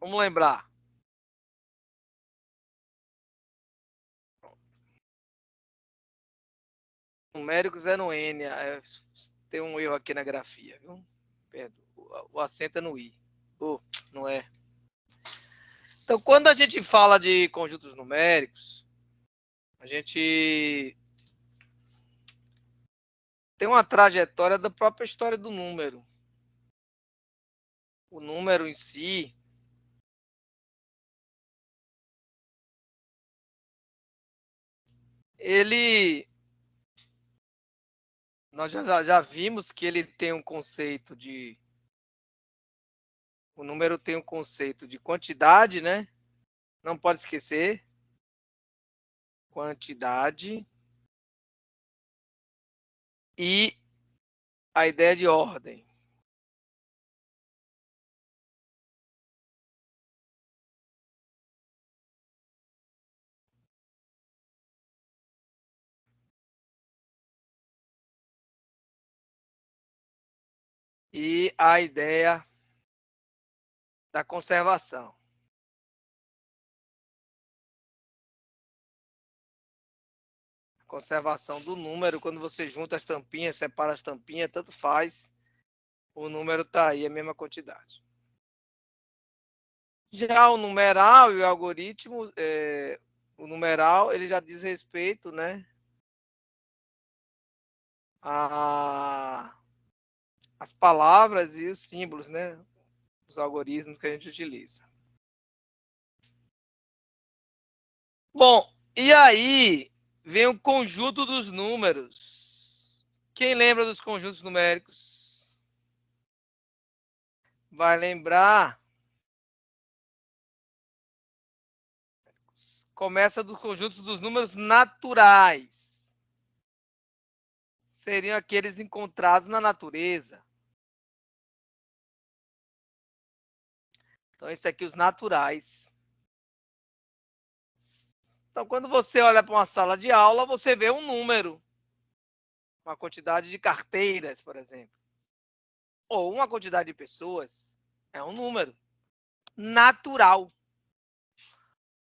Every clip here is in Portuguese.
Vamos lembrar. Numéricos é no N. Tem um erro aqui na grafia, viu? O acento é no I. Não é. Então, quando a gente fala de conjuntos numéricos, a gente tem uma trajetória da própria história do número. O número em si, nós já vimos que ele tem um conceito de, o número tem um conceito de quantidade, né? Não pode esquecer, quantidade e a ideia de ordem. E a ideia da conservação. Conservação do número, quando você junta as tampinhas, separa as tampinhas, tanto faz, o número está aí, a mesma quantidade. Já o numeral e o algoritmo, o numeral, ele já diz respeito, né, as palavras e os símbolos, né, os algoritmos que a gente utiliza. Bom, e aí vem o conjunto dos números. Quem lembra dos conjuntos numéricos? Vai lembrar. Começa dos conjuntos dos números naturais. Seriam aqueles encontrados na natureza. Então, esse aqui, os naturais. Então, quando você olha para uma sala de aula, você vê um número. Uma quantidade de carteiras, por exemplo. Ou uma quantidade de pessoas. É um número natural.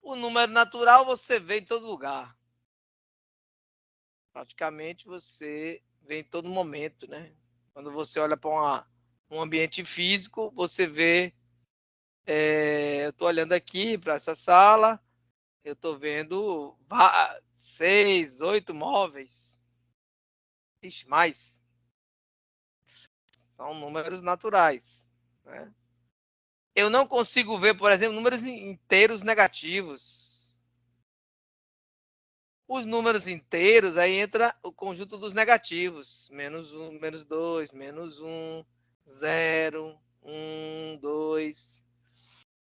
O número natural você vê em todo lugar. Praticamente você vê em todo momento, né? Quando você olha para um ambiente físico, você vê. Eu estou olhando aqui para essa sala, eu estou vendo 6, 8 móveis. Ixi, mais. São números naturais, né? Eu não consigo ver, por exemplo, números inteiros negativos. Os números inteiros, aí entra o conjunto dos negativos. Menos 1, menos 2, menos 1, 0, 1, 2.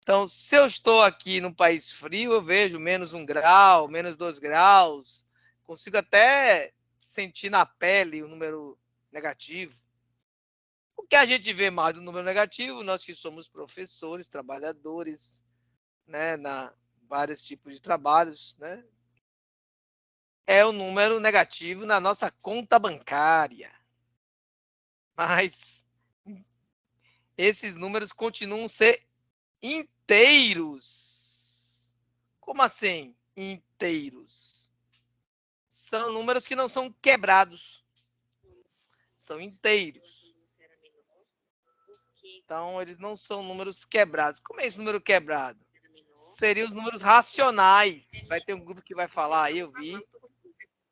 Então, se eu estou aqui no país frio, eu vejo menos 1 grau, menos 2 graus. Consigo até sentir na pele o número negativo. O que a gente vê mais do número negativo, nós que somos professores, trabalhadores, né, na vários tipos de trabalhos, né, é o número negativo na nossa conta bancária. Mas esses números continuam ser inteiros. Como assim, inteiros? São números que não são quebrados. São inteiros. Então, eles não são números quebrados. Como é esse número quebrado? Seriam os números racionais. Vai ter um grupo que vai falar aí, eu vi.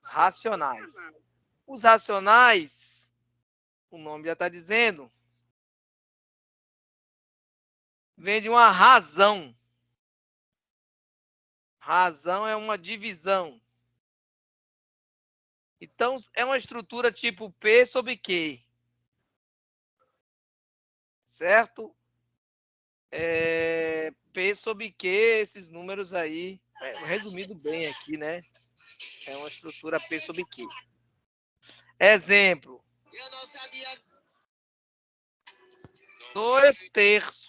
Os racionais. Os racionais, o nome já está dizendo, vem de uma razão. Razão é uma divisão. Então, é uma estrutura tipo P sobre Q. Certo? P sobre Q, esses números aí, resumido bem aqui, né? É uma estrutura P sobre Q. Exemplo. 2/3.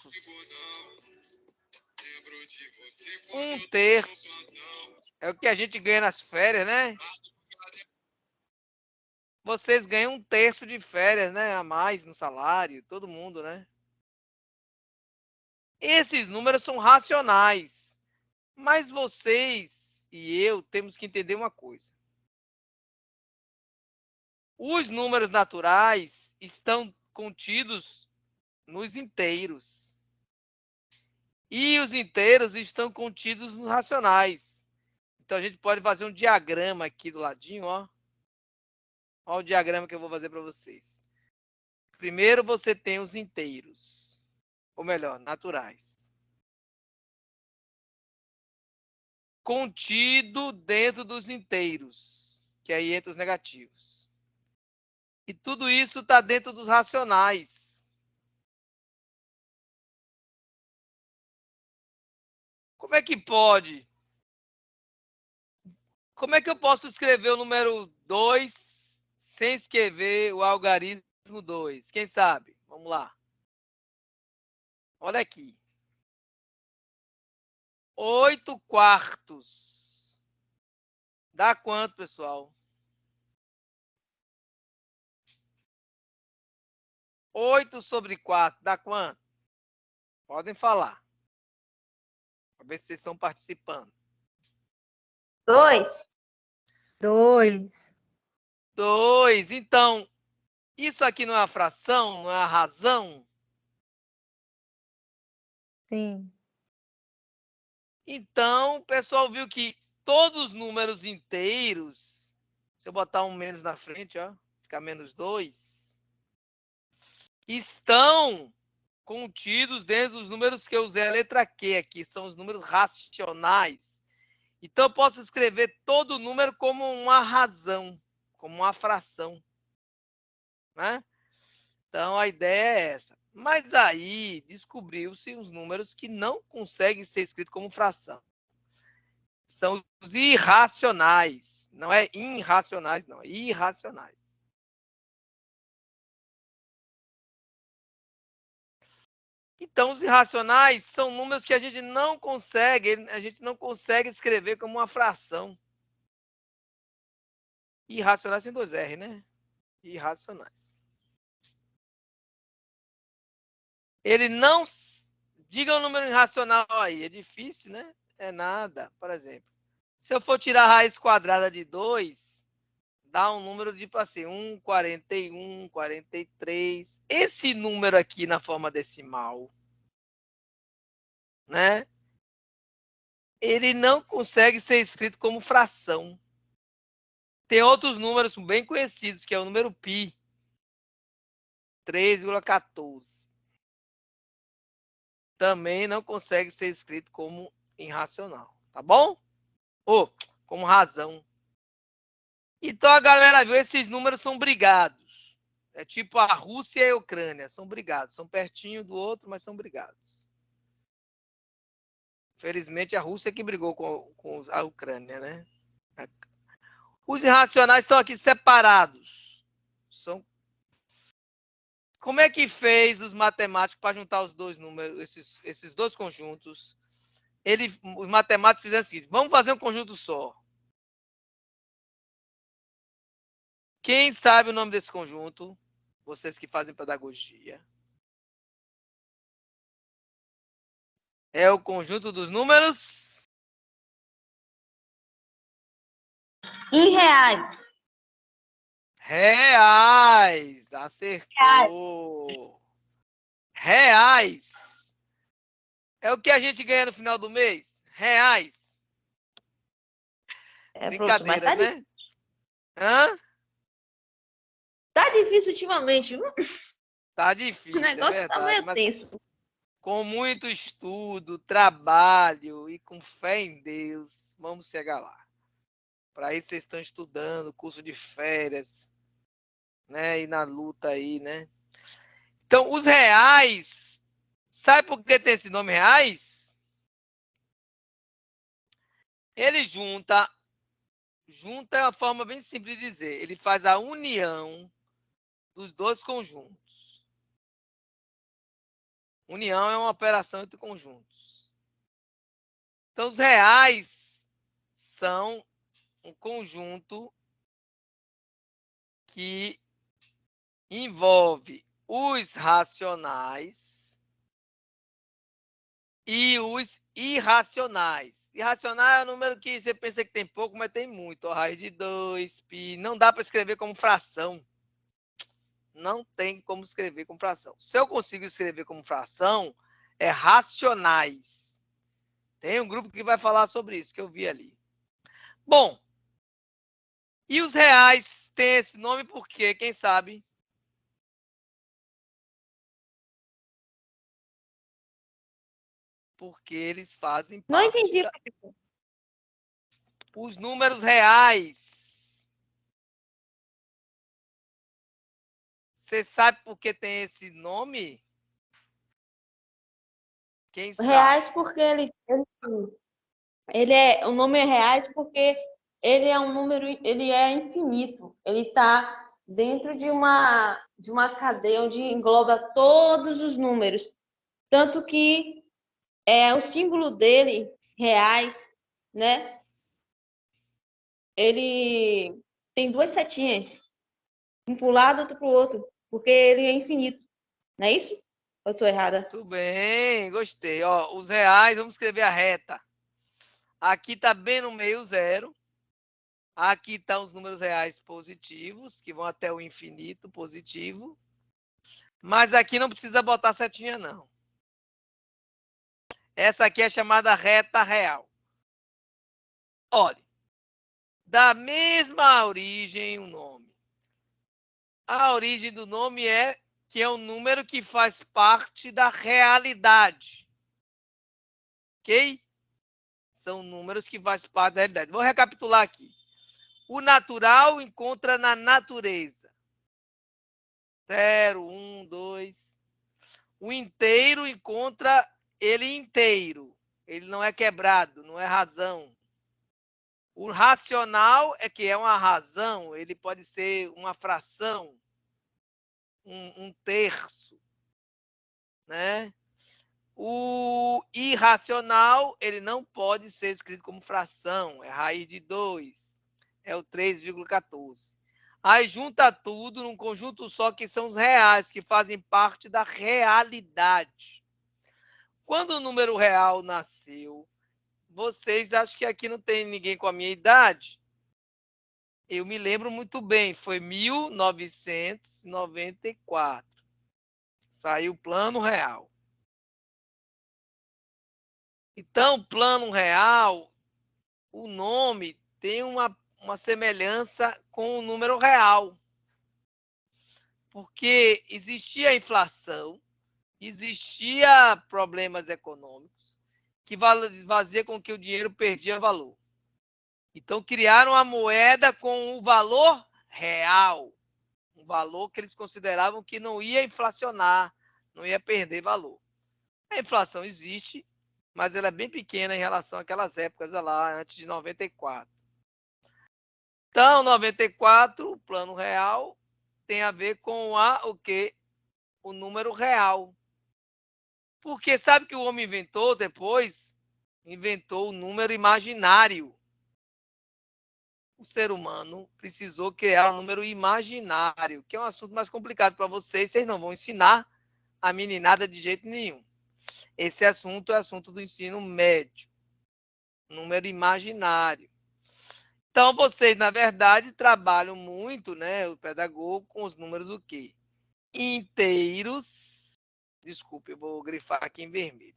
1/3. É o que a gente ganha nas férias, né? Vocês ganham 1/3 de férias, né? A mais no salário, todo mundo, né? Esses números são racionais. Mas vocês e eu temos que entender uma coisa. Os números naturais estão contidos nos inteiros. E os inteiros estão contidos nos racionais. Então, a gente pode fazer um diagrama aqui do ladinho, ó. Olha o diagrama que eu vou fazer para vocês. Primeiro, você tem os inteiros. Ou melhor, naturais. Contido dentro dos inteiros. Que aí entra os negativos. E tudo isso está dentro dos racionais. Como é que pode? Como é que eu posso escrever o número 2 sem escrever o algarismo 2? Quem sabe? Vamos lá. Olha aqui. 8 quartos. Dá quanto, pessoal? 8 sobre 4 dá quanto? Podem falar. Para ver se vocês estão participando. 2. 2. 2. Então, isso aqui não é a fração, não é a razão? Sim. Então, o pessoal viu que todos os números inteiros, se eu botar um menos na frente, ó, fica menos 2, estão contidos dentro dos números que eu usei a letra Q aqui, são os números racionais. Então, eu posso escrever todo número como uma razão, como uma fração. Né? Então, a ideia é essa. Mas aí, descobriu-se os números que não conseguem ser escritos como fração. São os irracionais. Não é irracionais, não. É irracionais. Então, os irracionais são números que a gente não consegue escrever como uma fração. Irracionais tem 2 R, né? Irracionais. Ele não... Diga um número irracional aí. É difícil, né? É nada. Por exemplo, se eu for tirar a raiz quadrada de 2, dá um número tipo assim, 1, 41, 43. Esse número aqui na forma decimal, né? Ele não consegue ser escrito como fração. Tem outros números bem conhecidos, que é o número π, 3,14. Também não consegue ser escrito como irracional, tá bom? Ou como razão. Então a galera viu, esses números são brigados. É tipo a Rússia e a Ucrânia, são brigados. São pertinho do outro, mas são brigados. Felizmente a Rússia que brigou com a Ucrânia, né? Os irracionais estão aqui separados. São... Como é que fez os matemáticos para juntar os dois números, esses dois conjuntos? Os matemáticos fizeram o seguinte: vamos fazer um conjunto só. Quem sabe o nome desse conjunto? Vocês que fazem pedagogia. É o conjunto dos números Irreais. reais. Acertou. Reais. É o que a gente ganha no final do mês? Reais. É, professor, mas Brincadeiras, né? Hã? tá difícil ultimamente, viu? Tá O difícil, é negócio tá verdade. meio Mas tenso. com muito estudo, trabalho e com fé em Deus, vamos chegar lá. Para isso vocês estão estudando, curso de férias, né? E na luta aí, né? Então, os reais, sabe por que tem esse nome reais? Ele junta é uma forma bem simples de dizer, ele faz a união dos dois conjuntos. União é uma operação entre conjuntos. Então, os reais são um conjunto que envolve os racionais E os irracionais. Irracional é o número que você pensa que tem pouco, mas tem muito. Ó, raiz de 2, pi. Não dá para escrever como fração. Não tem como escrever como fração. Se eu consigo escrever como fração, é racionais. Tem um grupo que vai falar sobre isso, que eu vi ali. Bom, e os reais têm esse nome por quê? Quem sabe? Porque eles fazem Não parte entendi. da... Os números reais. Você sabe por que tem esse nome? Quem sabe? Reais porque o nome é reais porque ele é um número, ele é infinito. Ele está dentro de uma cadeia onde engloba todos os números. Tanto que o símbolo dele, reais, né? Ele tem duas setinhas, um para o lado, outro para o outro, porque ele é infinito. Não é isso? Eu estou errada? Tudo bem, gostei. Ó, os reais, vamos escrever a reta. Aqui está bem no meio zero. Aqui estão os números reais positivos, que vão até o infinito positivo. Mas aqui não precisa botar setinha, não. Essa aqui é chamada reta real. Olha, da mesma origem o nome. A origem do nome é que é um número que faz parte da realidade. Ok? São números que fazem parte da realidade. Vou recapitular aqui. O natural encontra na natureza. 0, 1, 2. O inteiro encontra ele inteiro. Ele não é quebrado, não é razão. O racional é que é uma razão, ele pode ser uma fração, um terço, né? O irracional, ele não pode ser escrito como fração, é raiz de 2, é o 3,14. Aí junta tudo num conjunto só, que são os reais, que fazem parte da realidade. Quando o número real nasceu, vocês acham que aqui não tem ninguém com a minha idade? Eu me lembro muito bem, foi 1994. Saiu o Plano Real. Então, Plano Real, o nome tem uma semelhança com o número real. Porque existia inflação, existia problemas econômicos, que fazia com que o dinheiro perdia valor. Então, criaram a moeda com o valor real, um valor que eles consideravam que não ia inflacionar, não ia perder valor. A inflação existe, mas ela é bem pequena em relação àquelas épocas lá, antes de 94. Então, 94, o plano real tem a ver com o quê? O número real. Porque sabe que o homem inventou depois? Inventou o número imaginário. O ser humano precisou criar um número imaginário, que é um assunto mais complicado para vocês. Vocês não vão ensinar a meninada de jeito nenhum. Esse assunto é assunto do ensino médio. Número imaginário. Então, vocês, na verdade, trabalham muito, né, o pedagogo, com os números o quê? Inteiros. Desculpe, eu vou grifar aqui em vermelho.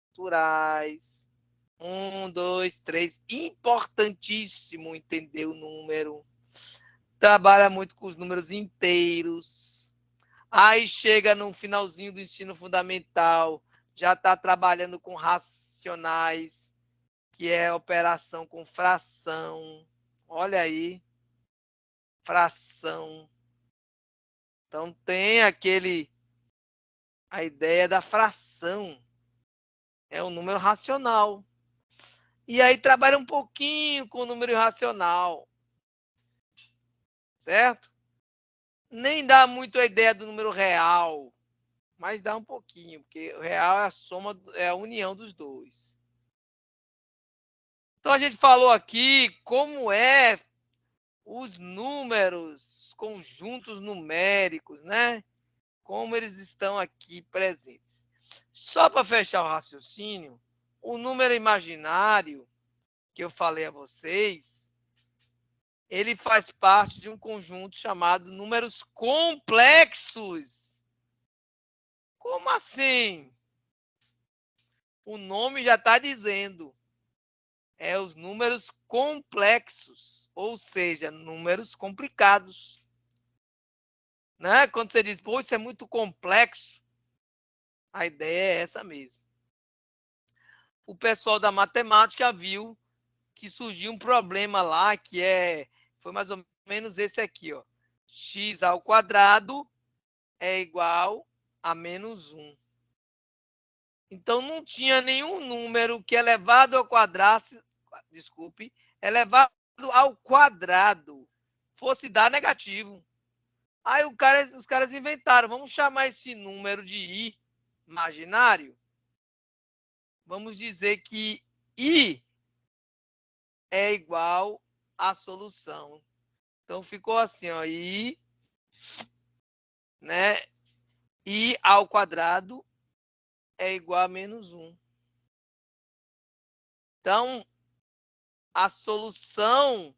Naturais. 1, 2, 3. Importantíssimo entender o número. Trabalha muito com os números inteiros. Aí chega no finalzinho do ensino fundamental, já está trabalhando com racionais, que é operação com fração. Olha aí, fração. Então tem a ideia da fração. É um número racional. E aí trabalha um pouquinho com o número irracional. Certo? Nem dá muito a ideia do número real, mas dá um pouquinho, porque o real é a soma, é a união dos dois. Então a gente falou aqui como é os números, conjuntos numéricos, né? Como eles estão aqui presentes. Só para fechar o raciocínio, o número imaginário que eu falei a vocês, ele faz parte de um conjunto chamado números complexos. Como assim? O nome já está dizendo. É os números complexos, ou seja, números complicados. Né? Quando você diz, pô, isso é muito complexo, a ideia é essa mesmo. O pessoal da matemática viu que surgiu um problema lá, que foi mais ou menos esse aqui, ó. X ao quadrado é igual a menos 1. Então, não tinha nenhum número que elevado ao quadrado, elevado ao quadrado fosse dar negativo. Aí os caras inventaram, vamos chamar esse número de I imaginário. Vamos dizer que I é igual à solução. Então ficou assim, ó, I, né? I ao quadrado é igual a menos 1. Então, a solução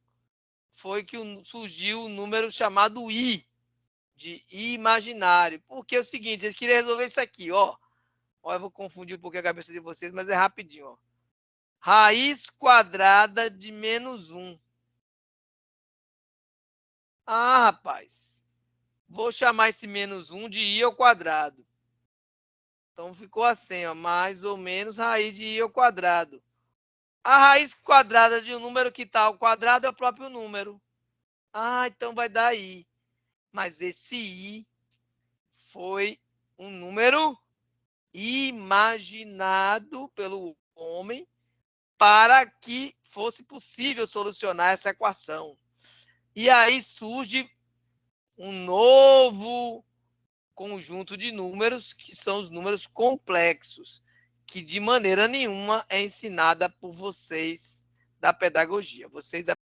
foi que surgiu um número chamado I, de I imaginário. Porque é o seguinte, eles queriam resolver isso aqui, ó. Ó, eu vou confundir um pouquinho a cabeça de vocês, mas é rapidinho, ó. Raiz quadrada de menos 1. Ah, rapaz. Vou chamar esse menos 1 de I ao quadrado. Então ficou assim, ó, mais ou menos raiz de I ao quadrado. A raiz quadrada de um número que está ao quadrado é o próprio número. Ah, então vai dar I. Mas esse I foi um número imaginado pelo homem para que fosse possível solucionar essa equação. E aí surge um novo conjunto de números, que são os números complexos, que de maneira nenhuma é ensinada por vocês da pedagogia. Vocês da